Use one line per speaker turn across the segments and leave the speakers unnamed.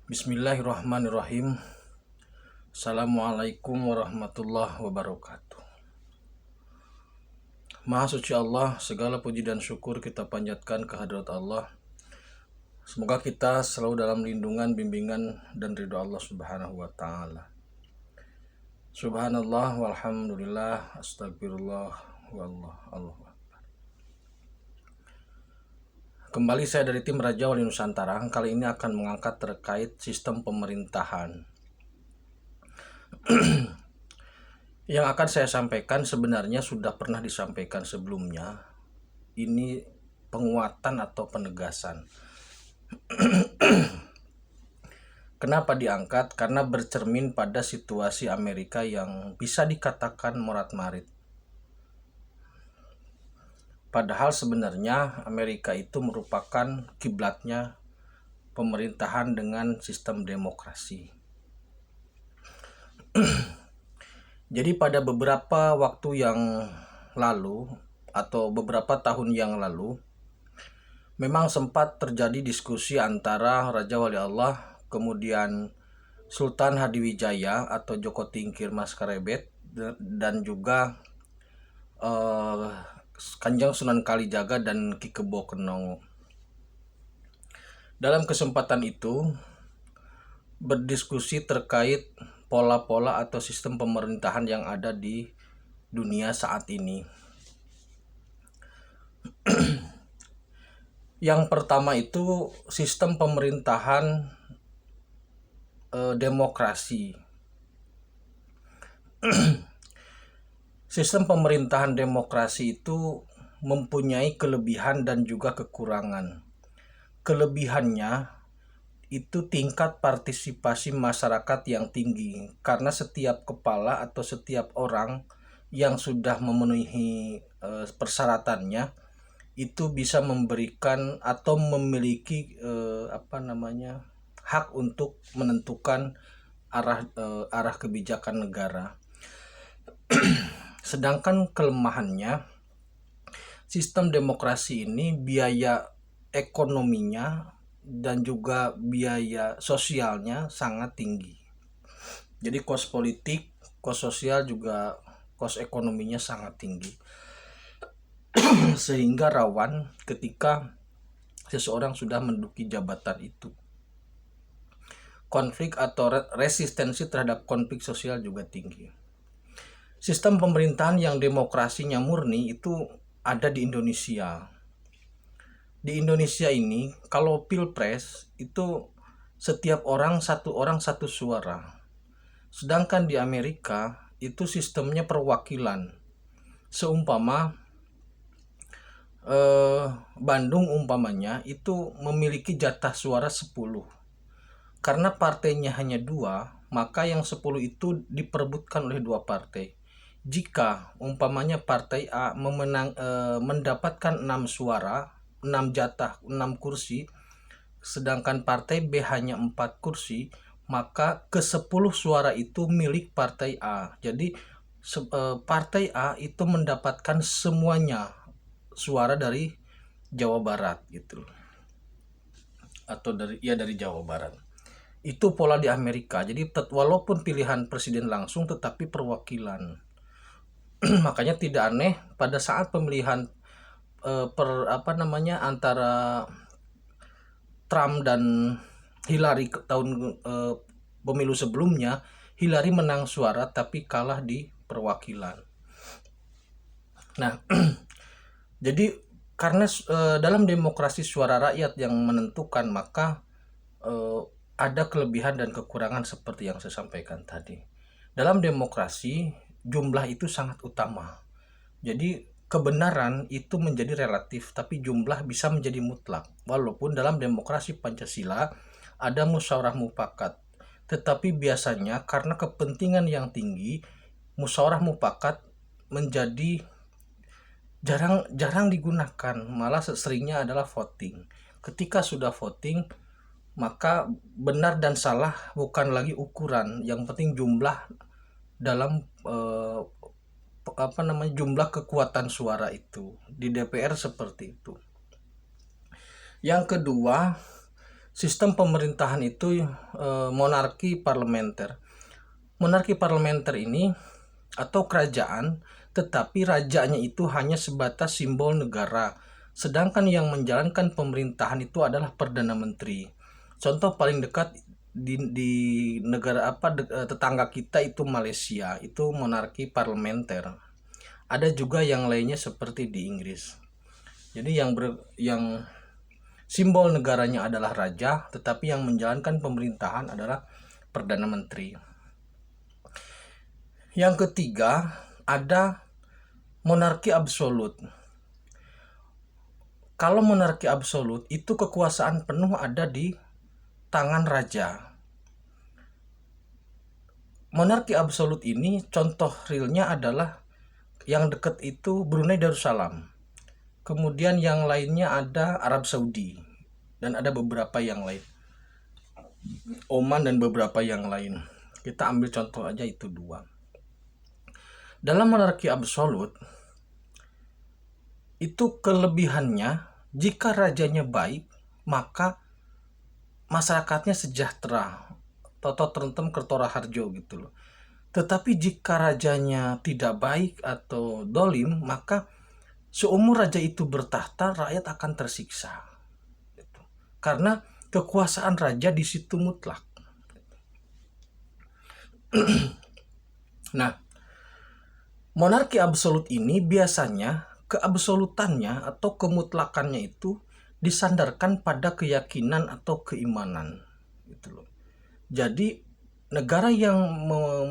Bismillahirrahmanirrahim. Assalamualaikum warahmatullahi wabarakatuh. Maha suci Allah, segala puji dan syukur kita panjatkan kehadirat Allah. Semoga kita selalu dalam lindungan, bimbingan, dan ridho Allah subhanahu wa ta'ala. Subhanallah walhamdulillah, astagfirullah, wallah, Allah. Kembali saya dari tim Raja Wali Nusantara. Kali ini akan mengangkat terkait sistem pemerintahan. Yang akan saya sampaikan sebenarnya sudah pernah disampaikan sebelumnya. Ini penguatan atau penegasan. Kenapa diangkat? Karena bercermin pada situasi Amerika yang bisa dikatakan morat-marit. Padahal sebenarnya Amerika itu merupakan kiblatnya pemerintahan dengan sistem demokrasi. Jadi pada beberapa waktu yang lalu atau beberapa tahun yang lalu memang sempat terjadi diskusi antara Raja Wali Allah kemudian Sultan Hadiwijaya atau Joko Tingkir Mas Karebet dan juga Kanjeng Sunan Kalijaga dan Ki Kebo Kenongo. Dalam kesempatan itu berdiskusi terkait pola-pola atau sistem pemerintahan yang ada di dunia saat ini. Yang pertama itu sistem pemerintahan demokrasi. Sistem pemerintahan demokrasi itu mempunyai kelebihan dan juga kekurangan. Kelebihannya itu tingkat partisipasi masyarakat yang tinggi, karena setiap kepala atau setiap orang yang sudah memenuhi persyaratannya itu bisa memberikan atau memiliki hak untuk menentukan arah kebijakan negara. Sedangkan kelemahannya, sistem demokrasi ini biaya ekonominya dan juga biaya sosialnya sangat tinggi. Jadi kos politik, kos sosial juga kos ekonominya sangat tinggi. Sehingga rawan ketika seseorang sudah menduduki jabatan itu. Konflik atau resistensi terhadap konflik sosial juga tinggi. Sistem pemerintahan yang demokrasinya murni itu ada di Indonesia. Di Indonesia ini kalau pilpres itu setiap orang satu suara. Sedangkan di Amerika itu sistemnya perwakilan. Seumpama Bandung umpamanya itu memiliki jatah suara 10. Karena partainya hanya 2, maka yang 10 itu diperebutkan oleh 2 partai. Jika umpamanya partai A mendapatkan 6 suara, 6 jatah, 6 kursi, sedangkan partai B hanya 4 kursi, maka ke-10 suara itu milik partai A. Jadi partai A itu mendapatkan semuanya suara dari Jawa Barat gitu. Atau dari Jawa Barat. Itu pola di Amerika. Jadi walaupun pilihan presiden langsung tetapi perwakilan. Makanya tidak aneh pada saat pemilihan antara Trump dan Hillary tahun pemilu sebelumnya, Hillary menang suara tapi kalah di perwakilan. Nah, jadi karena dalam demokrasi suara rakyat yang menentukan, maka ada kelebihan dan kekurangan seperti yang saya sampaikan tadi. Dalam demokrasi jumlah itu sangat utama. Jadi kebenaran itu menjadi relatif, tapi jumlah bisa menjadi mutlak. Walaupun dalam demokrasi Pancasila ada musyawarah mufakat, tetapi biasanya karena kepentingan yang tinggi, musyawarah mufakat menjadi jarang digunakan. Malah seringnya adalah voting. Ketika sudah voting, maka benar dan salah bukan lagi ukuran, yang penting jumlah dalam jumlah kekuatan suara itu. Di DPR seperti itu. Yang kedua, sistem pemerintahan itu monarki parlementer. Monarki parlementer ini atau kerajaan, tetapi rajanya itu hanya sebatas simbol negara, sedangkan yang menjalankan pemerintahan itu adalah Perdana Menteri. Contoh paling dekat di negara tetangga kita itu Malaysia, itu monarki parlementer. Ada juga yang lainnya seperti di Inggris. Jadi yang simbol negaranya adalah raja, tetapi yang menjalankan pemerintahan adalah Perdana Menteri. Yang ketiga, ada monarki absolut. Kalau monarki absolut itu kekuasaan penuh ada di tangan raja. Monarki absolut ini contoh realnya adalah yang dekat itu Brunei Darussalam. Kemudian yang lainnya ada Arab Saudi dan ada beberapa yang lain. Oman dan beberapa yang lain. Kita ambil contoh aja itu 2. Dalam monarki absolut, itu kelebihannya, jika rajanya baik, maka masyarakatnya sejahtera, toto tentem kertora harjo gitu loh. Tetapi jika rajanya tidak baik atau dolim, maka seumur raja itu bertahta, rakyat akan tersiksa. Gitu. Karena kekuasaan raja di situ mutlak. Nah, monarki absolut ini biasanya keabsolutannya atau kemutlakannya itu disandarkan pada keyakinan atau keimanan gitu loh. Jadi negara yang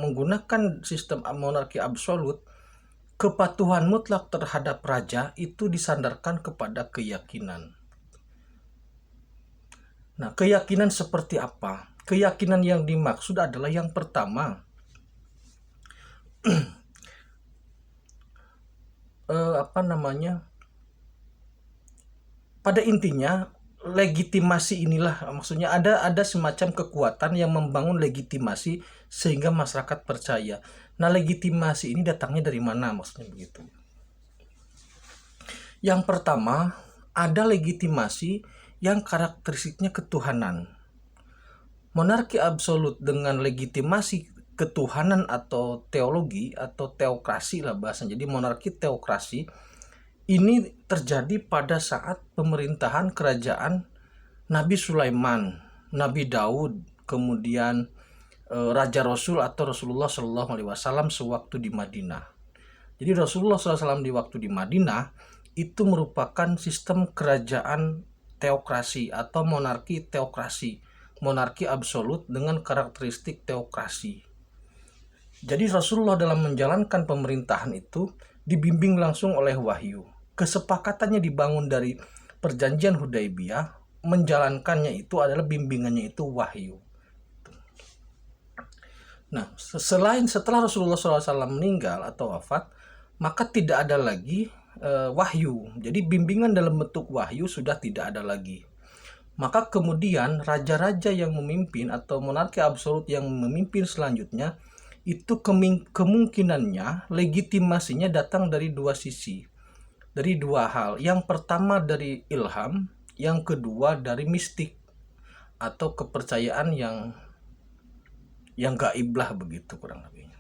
menggunakan sistem monarki absolut, kepatuhan mutlak terhadap raja itu disandarkan kepada keyakinan. Nah, keyakinan seperti apa? Keyakinan yang dimaksud adalah yang pertama, pada intinya legitimasi inilah, maksudnya ada semacam kekuatan yang membangun legitimasi sehingga masyarakat percaya. Nah, legitimasi ini datangnya dari mana, maksudnya begitu. Yang pertama, ada legitimasi yang karakteristiknya ketuhanan. Monarki absolut dengan legitimasi ketuhanan atau teologi atau teokrasi lah bahasanya. Jadi monarki teokrasi ini terjadi pada saat pemerintahan kerajaan Nabi Sulaiman, Nabi Daud, kemudian Raja Rasul atau Rasulullah Shallallahu Alaihi Wasallam sewaktu di Madinah. Jadi Rasulullah SAW di waktu di Madinah itu merupakan sistem kerajaan teokrasi atau monarki teokrasi, monarki absolut dengan karakteristik teokrasi. Jadi Rasulullah dalam menjalankan pemerintahan itu dibimbing langsung oleh wahyu. Kesepakatannya dibangun dari perjanjian Hudaibiyah, menjalankannya itu adalah bimbingannya itu wahyu. Nah, setelah Rasulullah SAW meninggal atau wafat, maka tidak ada lagi wahyu. Jadi bimbingan dalam bentuk wahyu sudah tidak ada lagi. Maka kemudian raja-raja yang memimpin atau monarki absolut yang memimpin selanjutnya itu kemungkinannya legitimasinya datang dari 2 sisi. Dari 2 hal. Yang pertama dari ilham, yang kedua dari mistik atau kepercayaan yang gaib lah begitu kurang lebih.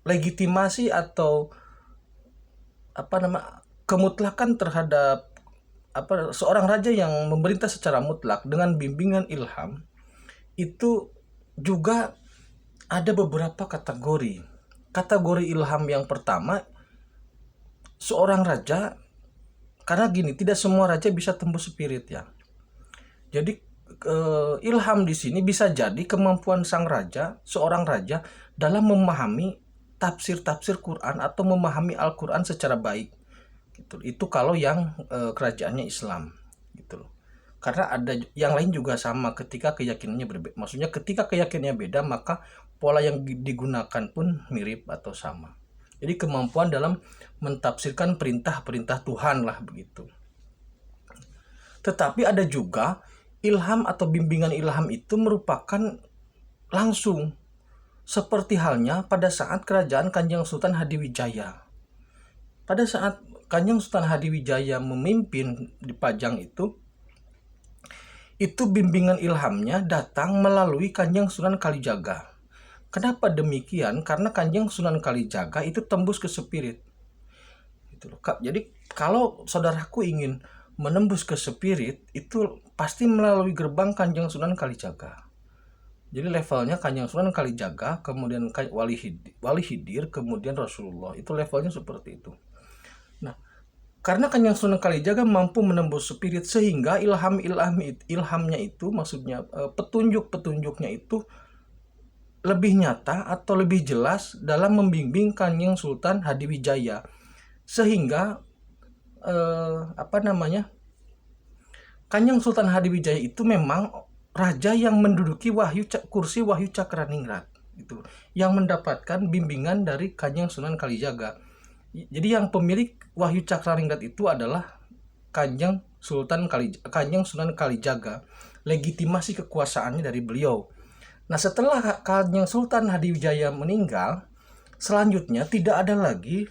Legitimasi atau kemutlakan terhadap seorang raja yang memerintah secara mutlak dengan bimbingan ilham itu juga ada beberapa kategori. Kategori ilham yang pertama, seorang raja, karena gini, tidak semua raja bisa tembus spirit ya. Jadi ilham di sini bisa jadi kemampuan sang raja, seorang raja dalam memahami tafsir-tafsir Quran atau memahami Al-Quran secara baik. Gitu. Itu kalau yang kerajaannya Islam, gitu loh. Karena ada yang lain juga sama ketika keyakinannya berbeda. Maksudnya ketika keyakinannya beda, maka pola yang digunakan pun mirip atau sama. Jadi kemampuan dalam mentafsirkan perintah-perintah Tuhan lah begitu. Tetapi ada juga ilham atau bimbingan ilham itu merupakan langsung, seperti halnya pada saat kerajaan Kanjeng Sultan Hadiwijaya. Pada saat Kanjeng Sultan Hadiwijaya memimpin di Pajang itu bimbingan ilhamnya datang melalui Kanjeng Sunan Kalijaga. Kenapa demikian? Karena Kanjeng Sunan Kalijaga itu tembus ke spirit. Jadi kalau saudaraku ingin menembus ke spirit, itu pasti melalui gerbang Kanjeng Sunan Kalijaga. Jadi levelnya Kanjeng Sunan Kalijaga, kemudian Wali Hidir, kemudian Rasulullah. Itu levelnya seperti itu. Nah, karena Kanjeng Sunan Kalijaga mampu menembus spirit, sehingga ilhamnya itu, maksudnya petunjuk-petunjuknya itu lebih nyata atau lebih jelas dalam membimbing Kanjeng Sultan Hadiwijaya, sehingga Kanjeng Sultan Hadiwijaya itu memang raja yang menduduki kursi Wahyu Cakraningrat, itu yang mendapatkan bimbingan dari Kanjeng Sunan Kalijaga. Jadi yang pemilik Wahyu Cakraningrat itu adalah Kanjeng Sunan Kalijaga. Legitimasi kekuasaannya dari beliau. Nah, setelah Kanjeng Sultan Hadiwijaya meninggal, selanjutnya tidak ada lagi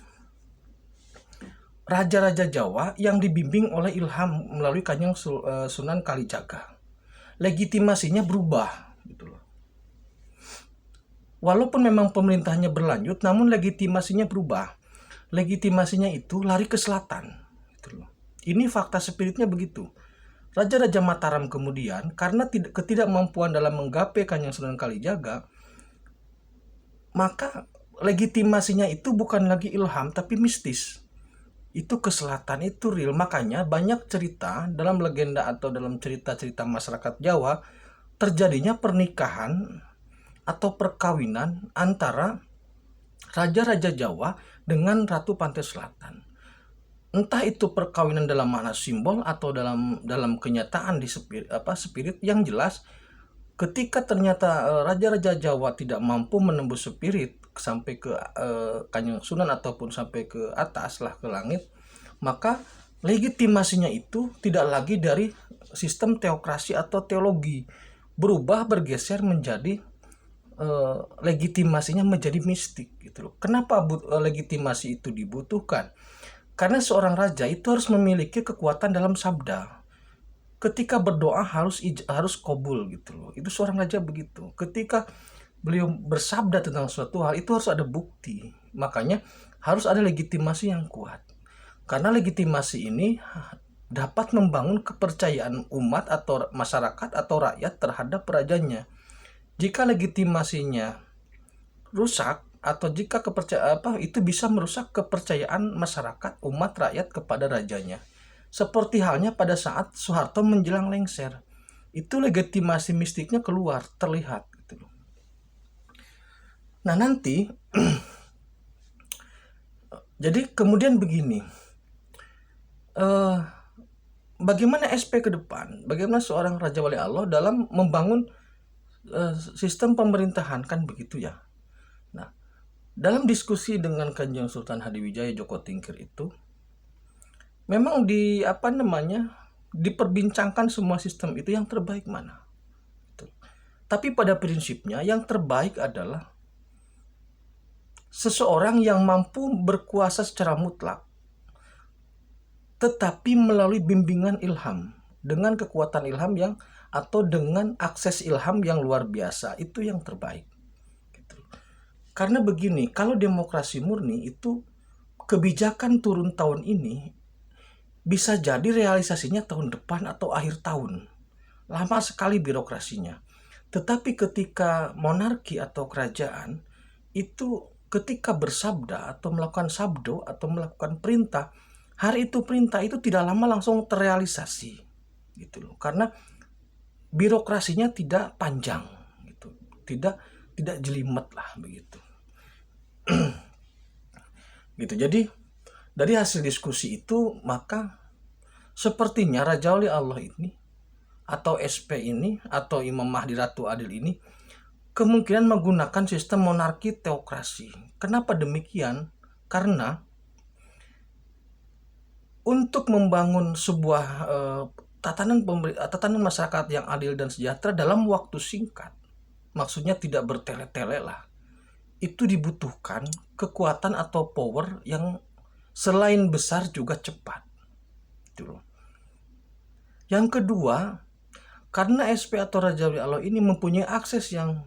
raja-raja Jawa yang dibimbing oleh ilham melalui Kanjeng Sunan Kalijaga. Legitimasinya berubah, gitu loh. Walaupun memang pemerintahnya berlanjut, namun legitimasinya berubah. Legitimasinya itu lari ke selatan, gitu loh. Ini fakta spiritnya begitu. Raja-raja Mataram kemudian, karena ketidakmampuan dalam menggapai Kanjeng Sunan Kalijaga, maka legitimasinya itu bukan lagi ilham, tapi mistis. Itu ke selatan, itu real. Makanya banyak cerita dalam legenda atau dalam cerita-cerita masyarakat Jawa, terjadinya pernikahan atau perkawinan antara raja-raja Jawa dengan Ratu Pantai Selatan. Entah itu perkawinan dalam makna simbol atau dalam kenyataan di spirit, yang jelas ketika ternyata raja-raja Jawa tidak mampu menembus spirit sampai ke Kanjeng Sunan ataupun sampai ke atas lah, ke langit, maka legitimasinya itu tidak lagi dari sistem teokrasi atau teologi, bergeser menjadi legitimasinya menjadi mistik, gitu loh. Kenapa legitimasi itu dibutuhkan? Karena seorang raja itu harus memiliki kekuatan dalam sabda. Ketika berdoa harus kobul, gitu loh. Itu seorang raja begitu. Ketika beliau bersabda tentang suatu hal, itu harus ada bukti. Makanya harus ada legitimasi yang kuat. Karena legitimasi ini dapat membangun kepercayaan umat atau masyarakat atau rakyat terhadap rajanya. Jika legitimasinya rusak atau jika itu bisa merusak kepercayaan masyarakat, umat, rakyat kepada rajanya. Seperti halnya pada saat Soeharto menjelang lengser. Itu legitimasi mistiknya keluar, terlihat, gitu. Nah, nanti jadi kemudian begini. Bagaimana SP ke depan? Bagaimana seorang Raja Wali Allah dalam membangun sistem pemerintahan, kan begitu ya. Nah, dalam diskusi dengan Kanjeng Sultan Hadiwijaya Joko Tingkir itu memang diperbincangkan semua sistem itu yang terbaik mana. Tapi pada prinsipnya yang terbaik adalah seseorang yang mampu berkuasa secara mutlak, tetapi melalui bimbingan ilham, dengan kekuatan ilham atau dengan akses ilham yang luar biasa, itu yang terbaik. Gitu. Karena begini, kalau demokrasi murni itu kebijakan turun tahun ini bisa jadi realisasinya tahun depan atau akhir tahun. Lama sekali birokrasinya. Tetapi ketika monarki atau kerajaan itu ketika bersabda atau melakukan sabdo atau melakukan perintah, hari itu perintah itu tidak lama langsung terrealisasi, gitu loh. Karena birokrasinya tidak panjang, gitu. Tidak jelimet lah begitu. Gitu. Jadi dari hasil diskusi itu, maka sepertinya Raja Wali Allah ini atau SP ini atau Imam Mahdi Ratu Adil ini kemungkinan menggunakan sistem monarki teokrasi. Kenapa demikian? Karena untuk membangun sebuah tatanan masyarakat yang adil dan sejahtera dalam waktu singkat, maksudnya tidak bertele-tele lah, itu dibutuhkan kekuatan atau power yang Selain besar juga cepat. Gitu loh. Yang kedua, karena SP atau Raja Wali Allah ini mempunyai akses yang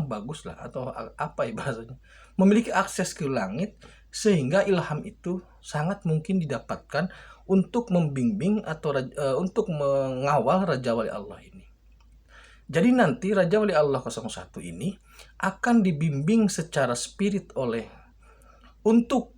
bagus lah, atau apa ya bahasanya, memiliki akses ke langit, sehingga ilham itu sangat mungkin didapatkan untuk membimbing atau untuk mengawal Raja Wali Allah ini. Jadi nanti Raja Wali Allah 01 ini akan dibimbing secara spirit untuk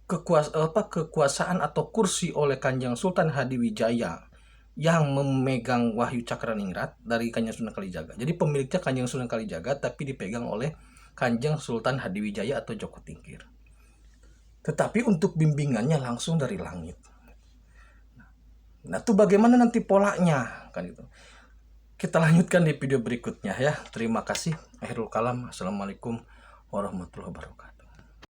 kekuasaan atau kursi oleh Kanjeng Sultan Hadiwijaya yang memegang Wahyu Cakraningrat dari Kanjeng Sunan Kalijaga. Jadi pemiliknya Kanjeng Sunan Kalijaga, tapi dipegang oleh Kanjeng Sultan Hadiwijaya atau Joko Tingkir. Tetapi untuk bimbingannya langsung dari langit. Nah, itu bagaimana nanti polanya kan itu. Kita lanjutkan di video berikutnya ya. Terima kasih. Akhirul kalam. Assalamualaikum warahmatullahi wabarakatuh.